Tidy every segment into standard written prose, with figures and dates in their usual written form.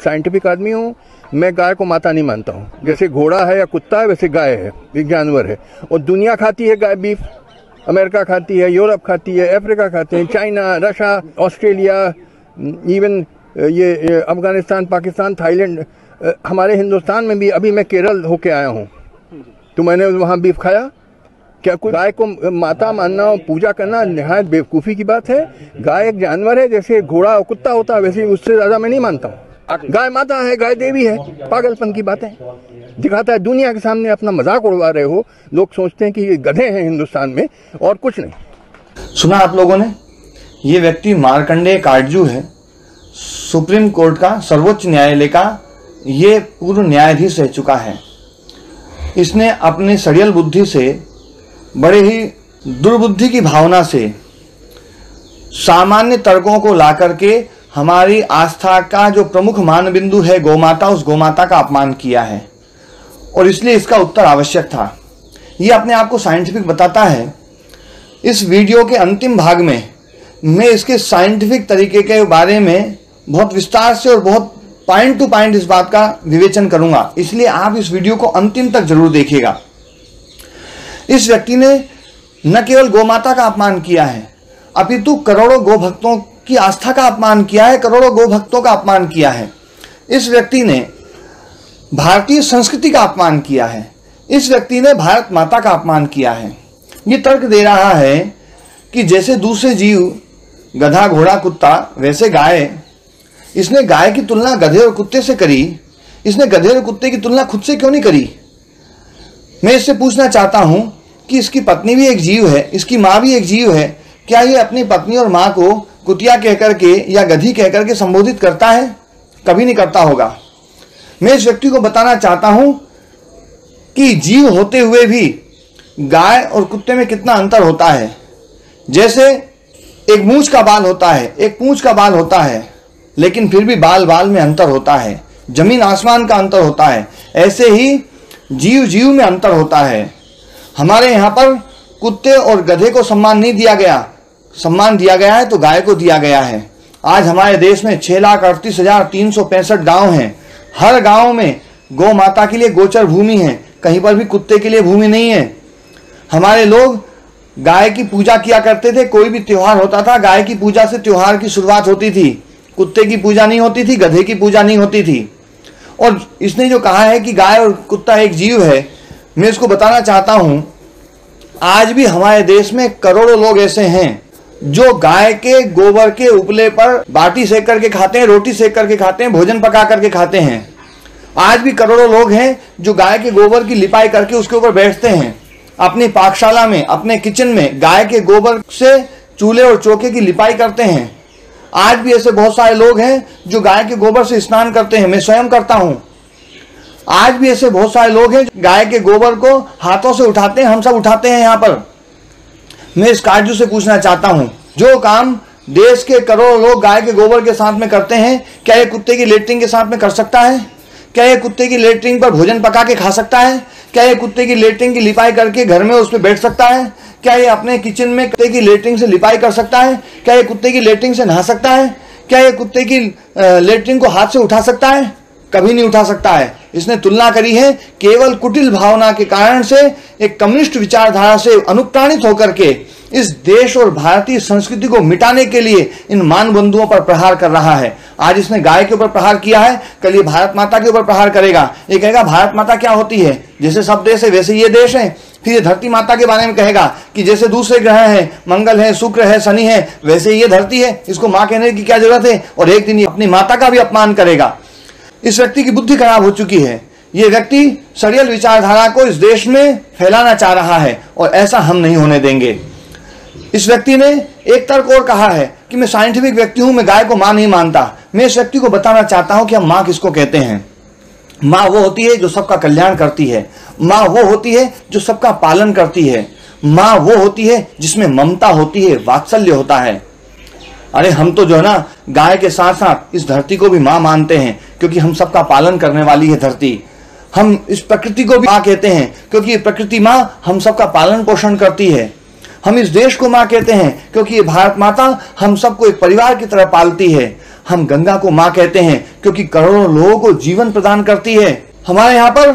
Scientific आदमी हूँ, मैं गाय को माता नहीं मानता हूँ। जैसे घोड़ा है या कुत्ता है वैसे गाय है, एक जानवर है। और दुनिया खाती है गाय बीफ, अमेरिका खाती है, यूरोप खाती है, अफ्रीका खाते हैं, चाइना, रशिया, ऑस्ट्रेलिया, इवन ये अफगानिस्तान, पाकिस्तान, थाईलैंड, हमारे हिंदुस्तान में भी। अभी मैं केरल होके आया हूँ तो मैंने वहाँ बीफ खाया। क्या कोई गाय को माता मानना और पूजा करना निहायत बेवकूफ़ी की बात है। गाय एक जानवर है, जैसे घोड़ा और कुत्ता होता है वैसे, उससे ज़्यादा मैं नहीं मानता हूँ। गाय माता है, गाय देवी है, पागलपन की बात है। दिखाता है दुनिया के सामने, अपना मजाक उड़वा रहे हो। लोग सोचते हैं कि ये गधे हैं हिंदुस्तान में और कुछ नहीं। सुना आप लोगों ने, ये व्यक्ति मार्कंडेय काटजू है, सुप्रीम कोर्ट का, सर्वोच्च न्यायालय का ये पूर्व न्यायाधीश रह चुका है। इसने अपनी सड़ियल बुद्धि से, बड़े ही दुर्बुद्धि की भावना से, सामान्य तर्कों को ला करके हमारी आस्था का जो प्रमुख मानबिंदु है गौमाता, उस गौमाता का अपमान किया है और इसलिए इसका उत्तर आवश्यक था। ये अपने आप को साइंटिफिक बताता है। इस वीडियो के अंतिम भाग में मैं इसके साइंटिफिक तरीके के बारे में बहुत विस्तार से और बहुत पॉइंट टू पॉइंट इस बात का विवेचन करूंगा, इसलिए आप इस वीडियो को अंतिम तक जरूर देखिएगा। इस व्यक्ति ने न केवल गौमाता का अपमान किया है, अपितु करोड़ों गौ भक्तों की आस्था का अपमान किया है, करोड़ों गौ भक्तों का अपमान किया है। इस व्यक्ति ने भारतीय संस्कृति का अपमान किया है। इस व्यक्ति ने भारत माता का अपमान किया है। ये तर्क दे रहा है कि जैसे दूसरे जीव, गधा, घोड़ा, कुत्ता, वैसे गाय। इसने गाय की तुलना गधे और कुत्ते से करी, इसने गधे और कुत्ते की तुलना खुद से क्यों नहीं करी? मैं इससे पूछना चाहता हूं कि इसकी पत्नी भी एक जीव है, इसकी माँ भी एक जीव है। क्या ये अपनी पत्नी और माँ को कुतिया कहकर के या गधी कहकर के संबोधित करता है? कभी नहीं करता होगा। मैं इस व्यक्ति को बताना चाहता हूं कि जीव होते हुए भी गाय और कुत्ते में कितना अंतर होता है। जैसे एक मूंछ का बाल होता है, एक पूंछ का बाल होता है, लेकिन फिर भी बाल बाल में अंतर होता है, जमीन आसमान का अंतर होता है। ऐसे ही जीव जीव में अंतर होता है। हमारे यहाँ पर कुत्ते और गधे को सम्मान नहीं दिया गया, सम्मान दिया गया है तो गाय को दिया गया है। आज हमारे देश में 6,38,365 गांव हैं। हर गांव में गौ माता के लिए गोचर भूमि है, कहीं पर भी कुत्ते के लिए भूमि नहीं है। हमारे लोग गाय की पूजा किया करते थे। कोई भी त्योहार होता था, गाय की पूजा से त्योहार की शुरुआत होती थी। कुत्ते की पूजा नहीं होती थी, गधे की पूजा नहीं होती थी। और इसने जो कहा है कि गाय और कुत्ता एक जीव है, मैं इसको बताना चाहता हूं, आज भी हमारे देश में करोड़ों लोग ऐसे हैं जो गाय के गोबर के उपले पर बाटी सेक करके खाते हैं, रोटी सेक करके खाते हैं, भोजन पका करके खाते हैं। आज भी करोड़ों लोग हैं जो गाय के गोबर की लिपाई करके उसके ऊपर बैठते हैं। अपनी पाकशाला में, अपने किचन में गाय के गोबर से चूल्हे और चौके की लिपाई करते हैं। आज भी ऐसे बहुत सारे लोग हैं जो गाय के गोबर से स्नान करते हैं। मैं स्वयं करता हूं। आज भी ऐसे बहुत सारे लोग हैं गाय के गोबर को हाथों से उठाते हैं। हम सब उठाते हैं यहाँ पर। मैं इस काटजू से पूछना चाहता हूं, जो काम देश के करोड़ों लोग गाय के गोबर के साथ में करते हैं, क्या ये कुत्ते की लेटरिन के साथ में कर सकता है? क्या ये कुत्ते की लेटरिन पर भोजन पका के खा सकता है? क्या ये कुत्ते की लेटरिन की लिपाई करके घर में उस पर बैठ सकता है? क्या ये अपने किचन में कुत्ते की लेटरिन से लिपाई कर सकता है? क्या ये कुत्ते की लेटरिन से नहा सकता है? क्या ये कुत्ते की लेटरिन को हाथ से उठा सकता है? कभी नहीं उठा सकता है। इसने तुलना करी है केवल कुटिल भावना के कारण से, एक कम्युनिस्ट विचारधारा से अनुप्राणित होकर के इस देश और भारतीय संस्कृति को मिटाने के लिए इन मानबंधुओं पर प्रहार कर रहा है। आज इसने गाय के ऊपर प्रहार किया है, कल ये भारत माता के ऊपर प्रहार करेगा। ये कहेगा भारत माता क्या होती है, जैसे सब देश है वैसे ये देश है। फिर ये धरती माता के बारे में कहेगा कि जैसे दूसरे ग्रह हैं, मंगल है, शुक्र है, शनि है, वैसे ये धरती है, इसको माँ कहने की क्या जरूरत है। और एक दिन ये अपनी माता का भी अपमान करेगा। इस व्यक्ति की बुद्धि खराब हो चुकी है। ये व्यक्ति सड़ियल विचारधारा को इस देश में फैलाना चाह रहा है और ऐसा हम नहीं होने देंगे। इस व्यक्ति ने एक तर्क और कहा है कि मैं साइंटिफिक व्यक्ति हूं, मैं गाय को मां नहीं मानता। मैं इस व्यक्ति को बताना चाहता हूं कि हम मां किसको कहते हैं। मां वो होती है जो सबका कल्याण करती है। मां वो होती है जो सबका पालन करती है। मां वो होती है जिसमें ममता होती है, वात्सल्य होता है। अरे हम तो जो है ना, गाय के साथ साथ इस धरती को भी मां मानते हैं, क्योंकि हम सबका पालन करने वाली है धरती। हम इस प्रकृति को भी मां कहते हैं, क्योंकि प्रकृति मां हम सबका पालन पोषण करती है। हम इस देश को माँ कहते हैं क्योंकि ये भारत माता हम सबको एक परिवार की तरह पालती है। हम गंगा को माँ कहते हैं क्योंकि करोड़ों लोगों को जीवन प्रदान करती है। हमारे यहाँ पर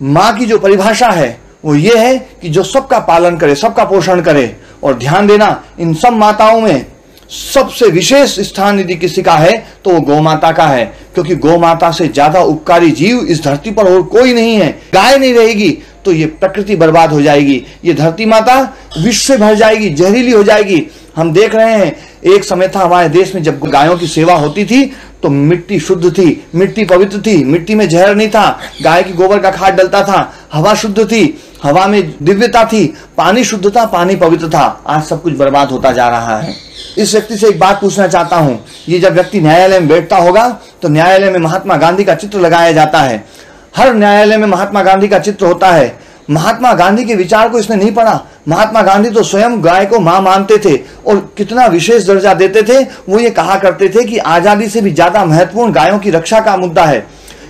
माँ की जो परिभाषा है वो ये है कि जो सबका पालन करे, सबका पोषण करे। और ध्यान देना, इन सब माताओं में सबसे विशेष स्थान यदि किसी का है तो वो गौ माता का है, क्योंकि गौ माता से ज्यादा उपकारी जीव इस धरती पर और कोई नहीं है। गाय नहीं रहेगी तो ये प्रकृति बर्बाद हो जाएगी, ये धरती माता विष से भर जाएगी, जहरीली हो जाएगी। हम देख रहे हैं, एक समय था हमारे देश में जब गायों की सेवा होती थी तो मिट्टी शुद्ध थी, मिट्टी पवित्र थी, मिट्टी में जहर नहीं था, गाय की गोबर का खाद डलता था, हवा शुद्ध थी, हवा में दिव्यता थी, पानी शुद्ध था, पानी पवित्र था। आज सब कुछ बर्बाद होता जा रहा है। इस व्यक्ति से एक बात पूछना चाहता हूं, ये जब व्यक्ति न्यायालय में बैठता होगा तो न्यायालय में महात्मा गांधी का चित्र लगाया जाता है। हर न्यायालय में महात्मा गांधी का चित्र होता है। महात्मा गांधी के विचार को इसने नहीं पढ़ा। महात्मा गांधी तो स्वयं गाय को मां मानते थे और कितना विशेष दर्जा देते थे। वो ये कहा करते थे कि आजादी से भी ज्यादा महत्वपूर्ण गायों की रक्षा का मुद्दा है।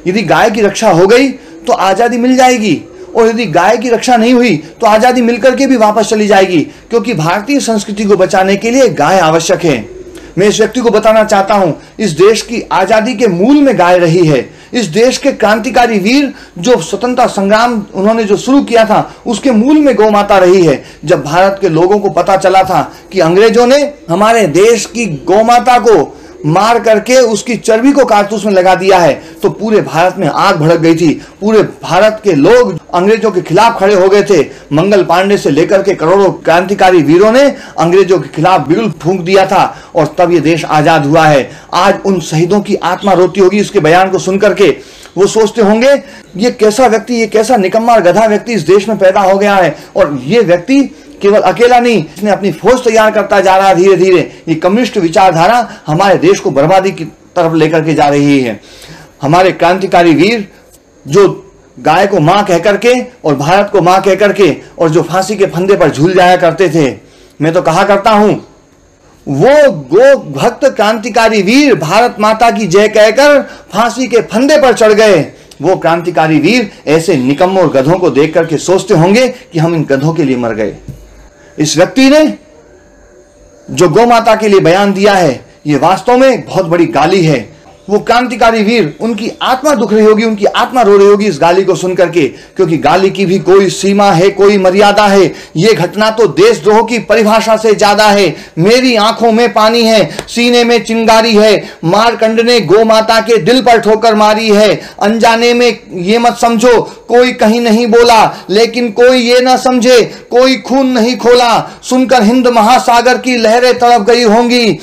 यदि गाय की रक्षा हो गई तो आजादी मिल जाएगी, और यदि गाय की रक्षा नहीं हुई तो आजादी मिलकर के भी वापस चली जाएगी, क्योंकि भारतीय संस्कृति को बचाने के लिए गाय आवश्यक है। मैं इस व्यक्ति को बताना चाहता हूं, इस देश की आजादी के मूल में गाय रही है। इस देश के क्रांतिकारी वीर जो स्वतंत्रता संग्राम उन्होंने जो शुरू किया था उसके मूल में गौ माता रही है। जब भारत के लोगों को पता चला था कि अंग्रेजों ने हमारे देश की गौ माता को मार करके उसकी चर्बी को कारतूस में लगा दिया है तो पूरे भारत में आग भड़क गई थी। पूरे भारत के लोग अंग्रेजों के खिलाफ खड़े हो गए थे। मंगल पांडे से लेकर के करोड़ों क्रांतिकारी वीरों ने अंग्रेजों के खिलाफ बिगुल फूंक दिया था और तब ये देश आजाद हुआ है। आज उन शहीदों की आत्मा रोती होगी इसके बयान को सुनकर के। वो सोचते होंगे ये कैसा व्यक्ति, ये कैसा निकम्मा और गधा व्यक्ति इस देश में पैदा हो गया है। और ये व्यक्ति केवल अकेला नहीं, इसने अपनी फौज तैयार करता जा रहा है धीरे धीरे। ये कम्युनिस्ट विचारधारा हमारे देश को बर्बादी की तरफ लेकर के जा रही है। हमारे क्रांतिकारी वीर जो गाय को मां कह करके और भारत को मां कह करके और जो फांसी के फंदे पर झूल जाया करते थे, मैं तो कहा करता हूं वो गो भक्त क्रांतिकारी वीर भारत माता की जय कहकर फांसी के फंदे पर चढ़ गए। वो क्रांतिकारी वीर ऐसे निकम्मों और गधों को देख करके सोचते होंगे कि हम इन गधों के लिए मर गए। इस व्यक्ति ने जो गौ माता के लिए बयान दिया है ये वास्तव में बहुत बड़ी गाली है। वो क्रांतिकारी वीर, उनकी आत्मा दुख रही होगी, उनकी आत्मा रो रही होगी इस गाली को सुनकर के, क्योंकि गाली की भी कोई सीमा है, कोई मर्यादा है। ये घटना तो देशद्रोह की परिभाषा से ज्यादा है। मेरी आंखों में पानी है, सीने में चिंगारी है। मारकंड ने गौ माता के दिल पर ठोकर मारी है। अनजाने में ये मत समझो कोई कहीं नहीं बोला, लेकिन कोई ये ना समझे कोई खून नहीं खोला। सुनकर हिंद महासागर की लहरें तड़प गई होंगी,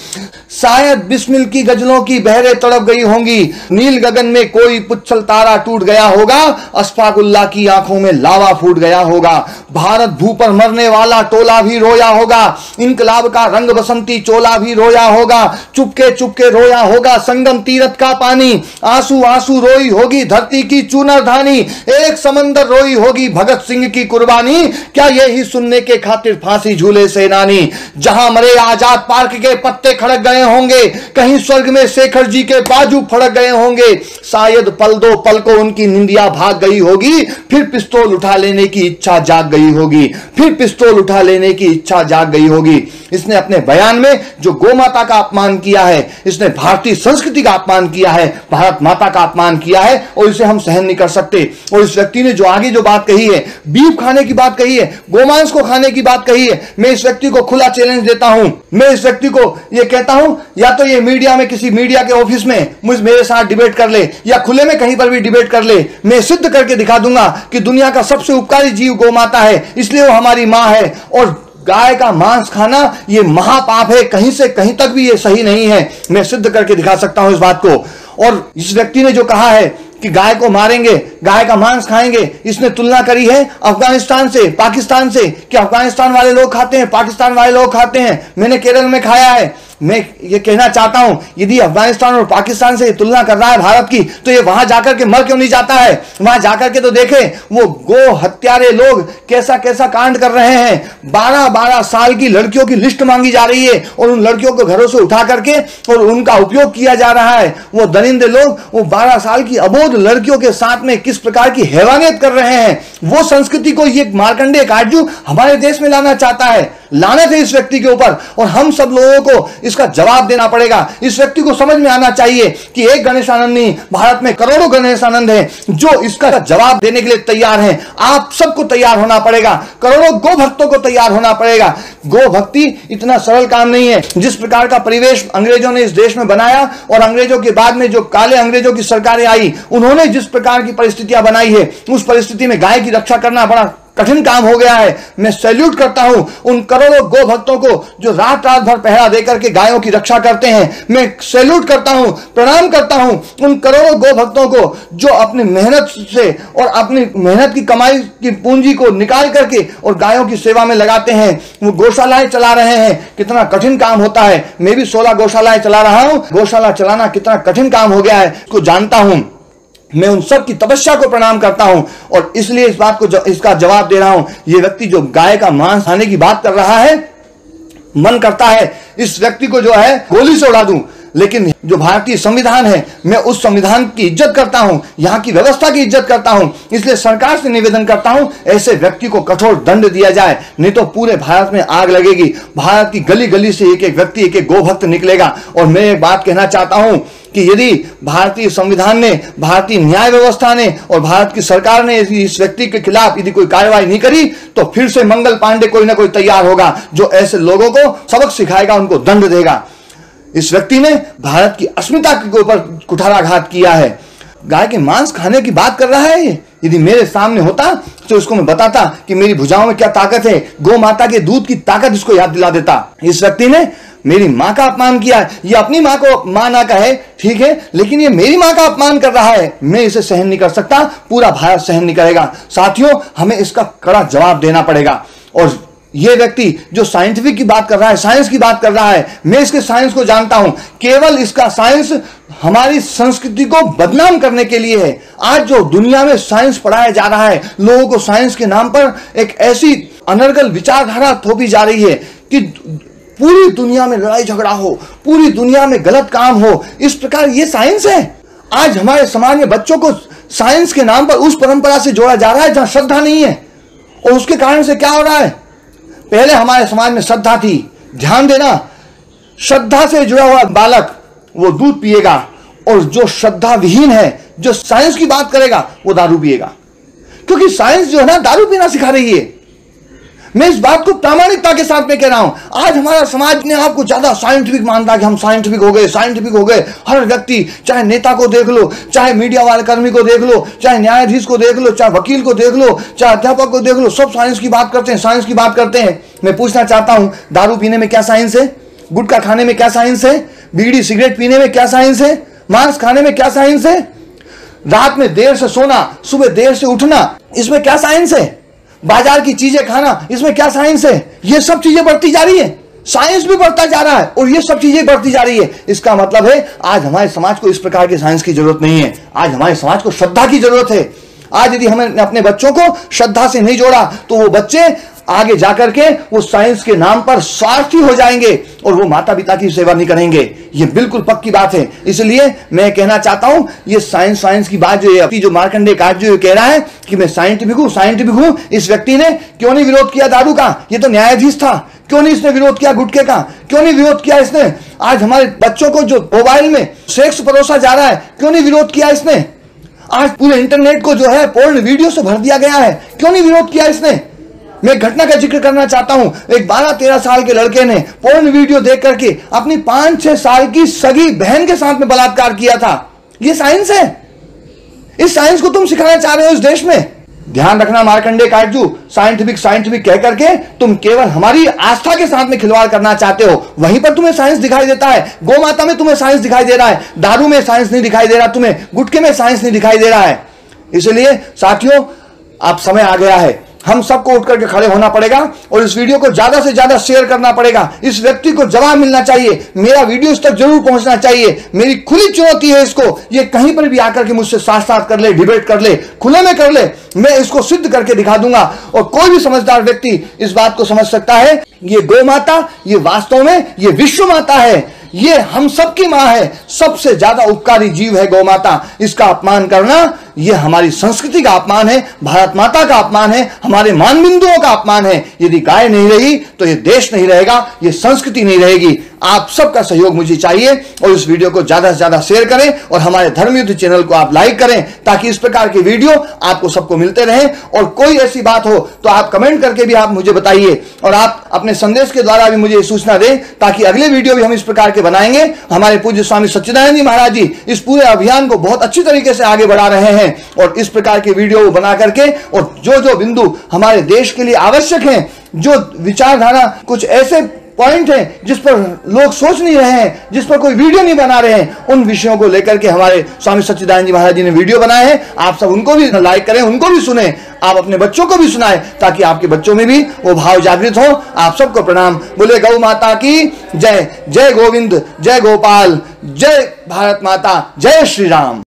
शायद बिस्मिल की गजलों की बहरें तड़प गई होंगी। नील गगन में कोई पुच्छल तारा टूट गया होगा, अशफाकुल्लाह की आंखों में लावा फूट गया होगा। भारत भू पर मरने वाला टोला भी रोया होगा, इनकलाब का रंग बसंती चोला भी रोया होगा। चुपके चुपके रोया होगा संगम तीरथ का पानी, आंसू आंसू रोई होगी धरती की चूनर धानी। एक समंदर रोई होगी भगत सिंह की कुर्बानी, क्या यही सुनने के खातिर फांसी झूले सेनानी। जहां मरे आजाद पार्क के पत्ते खड़क गए होंगे, कहीं स्वर्ग में शेखर जी के बाजू फड़क गए होंगे। शायद पल दो पल को उनकी निंदिया भाग गई होगी, फिर पिस्तौल उठा लेने की इच्छा जाग गई होगी, फिर पिस्तौल उठा लेने की इच्छा जाग गई होगी। इसने अपने बयान में जो गौ माता का अपमान किया है, इसने भारतीय संस्कृति का अपमान किया है, भारत माता का अपमान किया है, और इसे हम सहन नहीं कर सकते। और इस व्यक्ति ने जो आगे जो बात कही है, बीफ खाने की बात कही है, गोमांस को खाने की बात कही है, मैं इस व्यक्ति को खुला चैलेंज देता हूं। मैं इस व्यक्ति को यह कहता हूं, या तो ये मीडिया में किसी मीडिया के ऑफिस में मेरे साथ डिबेट कर ले, या खुले में कहीं पर भी डिबेट कर ले। मैं सिद्ध करके दिखा दूंगा कि दुनिया का सबसे उपकारी जीव गौ माता है, इसलिए वो हमारी मां है। और गाय का मांस खाना ये महापाप है, कहीं से कहीं तक भी ये सही नहीं है। मैं सिद्ध करके दिखा सकता हूं इस बात को। और इस व्यक्ति ने जो कहा है कि गाय को मारेंगे, गाय का मांस खाएंगे, इसने तुलना करी है अफगानिस्तान से, पाकिस्तान से, कि अफगानिस्तान वाले लोग खाते हैं, पाकिस्तान वाले लोग खाते हैं। मैंने केरल में खाया है। मैं ये कहना चाहता हूं, यदि अफगानिस्तान और पाकिस्तान से तुलना कर रहा है भारत की, तो ये वहां जाकर के मर क्यों नहीं जाता है? वहां जाकर के तो देखे वो गो हत्यारे लोग कैसा कैसा कांड कर रहे हैं। 12-12 साल की लड़कियों की लिस्ट मांगी जा रही है और उन लड़कियों को घरों से उठा करके और उनका उपयोग किया जा रहा है। वो दरिंदे लोग वो 12 साल की अबोध लड़कियों के साथ में किस प्रकार की हैवानियत कर रहे हैं। वो संस्कृति को ये मार्कंडेय काटजू हमारे देश में लाना चाहता है। लानत है इस व्यक्ति के ऊपर, और हम सब लोगों को इसका जवाब देना पड़ेगा। इस व्यक्ति को समझ में आना चाहिए कि एक गणेशानंद नहीं, भारत में करोड़ों गणेशानंद हैं जो इसका जवाब देने के लिए तैयार हैं। आप सबको तैयार होना पड़ेगा, करोड़ों गो भक्तों को तैयार होना पड़ेगा। गो भक्ति इतना सरल काम नहीं है। जिस प्रकार का परिवेश अंग्रेजों ने इस देश में बनाया, और अंग्रेजों के बाद में जो काले अंग्रेजों की सरकारें आई, उन्होंने जिस प्रकार की परिस्थितियां बनाई है, उस परिस्थिति में गाय की रक्षा करना बड़ा कठिन काम हो गया है। मैं सैल्यूट करता हूं उन करोड़ों गो भक्तों को जो रात रात भर पहरा देकर के गायों की रक्षा करते हैं। मैं सैल्यूट करता हूं, प्रणाम करता हूं उन करोड़ों गो भक्तों को जो अपनी मेहनत से और अपनी मेहनत की कमाई की पूंजी को निकाल करके और गायों की सेवा में लगाते हैं। वो गौशालाएं चला रहे हैं, कितना कठिन काम होता है। मैं भी 16 गौशालाएं चला रहा हूं। गौशाला चलाना कितना कठिन काम हो गया है, इसको जानता हूं। मैं उन सब की तपस्या को प्रणाम करता हूं, और इसलिए इस बात को इसका जवाब दे रहा हूं। ये व्यक्ति जो गाय का मांस खाने की बात कर रहा है, मन करता है इस व्यक्ति को जो है गोली से उड़ा दूं, लेकिन जो भारतीय संविधान है, मैं उस संविधान की इज्जत करता हूं, यहां की व्यवस्था की इज्जत करता हूं। इसलिए सरकार से निवेदन करता हूं ऐसे व्यक्ति को कठोर दंड दिया जाए, नहीं तो पूरे भारत में आग लगेगी। भारत की गली गली से एक एक व्यक्ति, एक एक गोभक्त निकलेगा। और मैं एक बात कहना चाहता हूं कि यदि भारतीय संविधान ने, भारतीय न्याय व्यवस्था ने और भारत की सरकार ने इस व्यक्ति के खिलाफ यदि कोई कार्रवाई नहीं करी, तो फिर से मंगल पांडे कोई ना कोई तैयार होगा जो ऐसे लोगों को सबक सिखाएगा, उनको दंड देगा। इस व्यक्ति ने भारत की अस्मिता के ऊपर कुठाराघात किया है। गाय के मांस खाने की बात कर रहा है ये। यदि मेरे सामने होता तो उसको मैं बताता कि मेरी भुजाओं में क्या ताकत है, गौ माता के दूध की ताकत इसको याद दिला देता। इस व्यक्ति ने मेरी मां का अपमान किया। ये अपनी मां को मां ना कहे, ठीक है, लेकिन ये मेरी मां का अपमान कर रहा है। मैं इसे सहन नहीं कर सकता, पूरा भारत सहन नहीं करेगा। साथियों, हमें इसका कड़ा जवाब देना पड़ेगा। और ये व्यक्ति जो साइंटिफिक की बात कर रहा है, साइंस की बात कर रहा है, मैं इसके साइंस को जानता हूं। केवल इसका साइंस हमारी संस्कृति को बदनाम करने के लिए है। आज जो दुनिया में साइंस पढ़ाया जा रहा है, लोगों को साइंस के नाम पर एक ऐसी अनर्गल विचारधारा थोपी जा रही है कि पूरी दुनिया में लड़ाई झगड़ा हो, पूरी दुनिया में गलत काम हो। इस प्रकार ये साइंस है। आज हमारे समाज में बच्चों को साइंस के नाम पर उस परंपरा से जोड़ा जा रहा है जहां श्रद्धा नहीं है, और उसके कारण से क्या हो रहा है, पहले हमारे समाज में श्रद्धा थी। ध्यान देना, श्रद्धा से जुड़ा हुआ बालक वो दूध पिएगा, और जो श्रद्धा विहीन है, जो साइंस की बात करेगा, वो दारू पिएगा। क्योंकि साइंस जो है ना, दारू पीना सिखा रही है। मैं इस बात को प्रामाणिकता के साथ में कह रहा हूं। आज हमारा समाज ने आपको ज्यादा साइंटिफिक मानता है कि हम साइंटिफिक हो गए, साइंटिफिक हो गए। हर व्यक्ति, चाहे नेता को देख लो, चाहे मीडिया वाले कर्मी को देख लो, चाहे न्यायाधीश को देख लो, चाहे वकील को देख लो, चाहे अध्यापक को देख लो, सब साइंस की बात करते हैं, साइंस की बात करते हैं। मैं पूछना चाहता हूं, दारू पीने में क्या साइंस है? गुटखा खाने में क्या साइंस है? बीड़ी सिगरेट पीने में क्या साइंस है? मांस खाने में क्या साइंस है? रात में देर से सोना, सुबह देर से उठना, इसमें क्या साइंस है? बाजार की चीजें खाना, इसमें क्या साइंस है? ये सब चीजें बढ़ती जा रही है, साइंस भी बढ़ता जा रहा है, और ये सब चीजें बढ़ती जा रही है। इसका मतलब है आज हमारे समाज को इस प्रकार की साइंस की जरूरत नहीं है। आज हमारे समाज को श्रद्धा की जरूरत है। आज यदि हमने अपने बच्चों को श्रद्धा से नहीं जोड़ा, तो वो बच्चे आगे जाकर के वो साइंस के नाम पर स्वार्थी हो जाएंगे, और वो माता पिता की सेवा नहीं करेंगे। ये बिल्कुल पक्की बात है। इसलिए मैं कहना चाहता हूं, ये साइंस की बात जो मार्कंडेय काट जो कह रहा है कि मैं साइंटिफिक हूं, इस व्यक्ति ने क्यों नहीं विरोध किया दारू का? ये तो न्यायाधीश था। क्यों नहीं इसने विरोध किया गुटखे का? क्यों नहीं विरोध किया इसने? आज हमारे बच्चों को जो मोबाइल में सेक्स परोसा जा रहा है, क्यों नहीं विरोध किया इसने? आज पूरे इंटरनेट को जो है पोर्न वीडियो से भर दिया गया है, क्यों नहीं विरोध किया इसने? मैं घटना का जिक्र करना चाहता हूं। एक 12-13 साल के लड़के ने पोर्न वीडियो देख करके अपनी 5-6 साल की सगी बहन के साथ में बलात्कार किया था। यह साइंस है। इस साइंस को तुम सिखाना चाह रहे हो इस देश में। ध्यान रखना मार्कंडेय काटजू, साइंटिफिक कह करके तुम केवल हमारी आस्था के साथ में खिलवाड़ करना चाहते हो। वहीं पर तुम्हें साइंस दिखाई देता है। गौ माता में तुम्हें साइंस दिखाई दे रहा है, दारू में साइंस नहीं दिखाई दे रहा तुम्हें, गुटखे में साइंस नहीं दिखाई दे रहा है। इसलिए साथियों, अब समय आ गया है, हम सबको उठ करके खड़े होना पड़ेगा और इस वीडियो को ज्यादा से ज्यादा शेयर करना पड़ेगा। इस व्यक्ति को जवाब मिलना चाहिए। मेरा वीडियो इस तक जरूर पहुंचना चाहिए। मेरी खुली चुनौती है इसको। ये कहीं पर भी आकर के मुझसे साथ कर ले, डिबेट कर ले, खुले में कर ले, मैं इसको सिद्ध करके दिखा दूंगा। और कोई भी समझदार व्यक्ति इस बात को समझ सकता है, ये गौ माता, ये वास्तव में ये विश्व माता है, ये हम सबकी मां है। सबसे ज्यादा उपकारी जीव है गौ माता। इसका अपमान करना यह हमारी संस्कृति का अपमान है, भारत माता का अपमान है, हमारे मानबिंदुओं का अपमान है। यदि गाय नहीं रही तो यह देश नहीं रहेगा, यह संस्कृति नहीं रहेगी। आप सबका सहयोग मुझे चाहिए और इस वीडियो को ज्यादा से ज्यादा शेयर करें और हमारे धर्मयुद्ध चैनल को आप लाइक करें ताकि इस प्रकार की वीडियो आपको सबको मिलते रहें। और कोई ऐसी बात हो तो आप कमेंट करके भी आप मुझे बताइए और आप अपने संदेश के द्वारा भी मुझे सूचना दें ताकि अगले वीडियो भी हम इस प्रकार के बनाएंगे। हमारे पूज्य स्वामी सच्चिदानंद जी महाराज जी इस पूरे अभियान को बहुत अच्छी तरीके से आगे बढ़ा रहे हैं और इस प्रकार की वीडियो बना करके और जो जो बिंदु हमारे देश के लिए आवश्यक हैं, जो विचारधारा कुछ ऐसे पॉइंट हैं जिस पर लोग सोच नहीं रहे हैं, जिस पर कोई वीडियो नहीं बना रहे हैं, उन विषयों को लेकर के हमारे स्वामी सच्चिदानंद जी महाराज जी ने वीडियो बनाए हैं। आप सब उनको भी लाइक करें, उनको भी सुने, आप अपने बच्चों को भी सुनाएं ताकि आपके बच्चों में भी वो भाव जागृत हो। आप सबको प्रणाम। बोले गौ माता की जय। जय गोविंद, जय गोपाल, जय भारत माता, जय श्री राम।